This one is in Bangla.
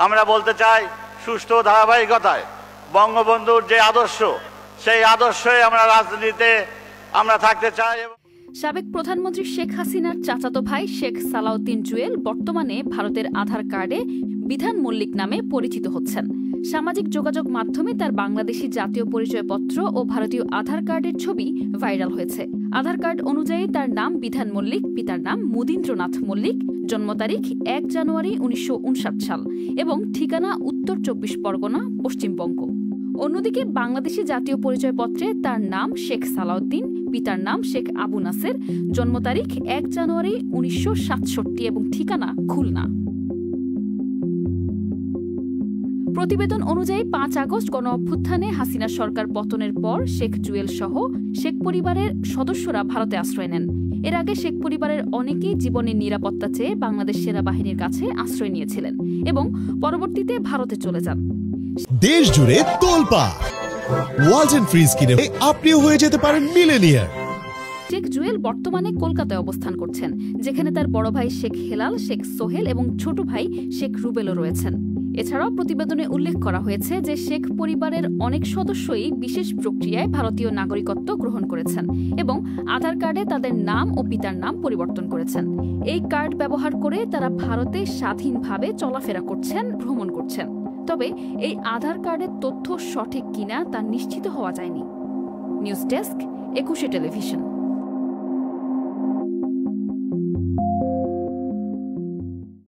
আমরা বলতে চাই সুষ্ঠু ধারাবাহিকতায় বঙ্গবন্ধুর যে আদর্শ, সেই আদর্শই আমরা রাজনীতিতে আমরা থাকতে চাই। সাবেক প্রধানমন্ত্রী শেখ হাসিনার চাচাতো ভাই শেখ সালাউদ্দিন জুয়েল বর্তমানে ভারতের আধার কার্ডে বিধান মল্লিক নামে পরিচিত হচ্ছেন। সামাজিক যোগাযোগ মাধ্যমে তার বাংলাদেশি জাতীয় পরিচয়পত্র ও ভারতীয় আধার কার্ডের ছবি ভাইরাল হয়েছে। আধার কার্ড অনুযায়ী তার নাম বিধান মল্লিক, পিতার নাম মুদীন্দ্রনাথ মল্লিক, জন্ম তারিখ ১ জানুয়ারি ১৯৫৯ সাল এবং ঠিকানা উত্তর ২৪ পরগনা, পশ্চিমবঙ্গ। অন্যদিকে বাংলাদেশি জাতীয় পরিচয়পত্রে তার নাম শেখ সালাউদ্দিন, পিতার নাম শেখ আবু নাসের, জন্ম তারিখ ১ জানুয়ারি ১৯৬৭ এবং ঠিকানা খুলনা। প্রতিবেদন অনুযায়ী ৫ আগস্ট গণঅভ্যুত্থানে হাসিনা সরকার পতনের পর শেখ জুয়েল সহ শেখ পরিবারের সদস্যরা ভারতে আশ্রয় নেন। এর আগে শেখ পরিবারের অনেকেই জীবনের নিরাপত্তা চেয়ে বাংলাদেশ সেনাবাহিনীর কাছে আশ্রয় নিয়েছিলেন এবং পরবর্তীতে ভারতে চলে যান। দেশ জুড়ে তোলপাড় ওয়ালটন ফ্রিজ কিনে আপনিও হয়ে যেতে পারেন মিলেনিয়ার। শেখ জুয়েল বর্তমানে কলকাতায় অবস্থান করছেন, যেখানে তার বড় ভাই শেখ হেলাল, শেখ সোহেল এবং ছোট ভাই শেখ রুবেলও রয়েছেন। এছাড়াও প্রতিবেদনে উল্লেখ করা হয়েছে যে শেখ পরিবারের অনেক সদস্যই বিশেষ প্রক্রিয়ায় ভারতীয় নাগরিকত্ব গ্রহণ করেছেন এবং আধার কার্ডে তাদের নাম ও পিতার নাম পরিবর্তন করেছেন। এই কার্ড ব্যবহার করে তারা ভারতে স্বাধীনভাবে চলাফেরা করছেন, ভ্রমণ করছেন। তবে এই আধার কার্ডের তথ্য সঠিক কিনা তা নিশ্চিত হওয়া যায়নি। নিউজ ডেস্ক, ২১শে টেলিভিশন।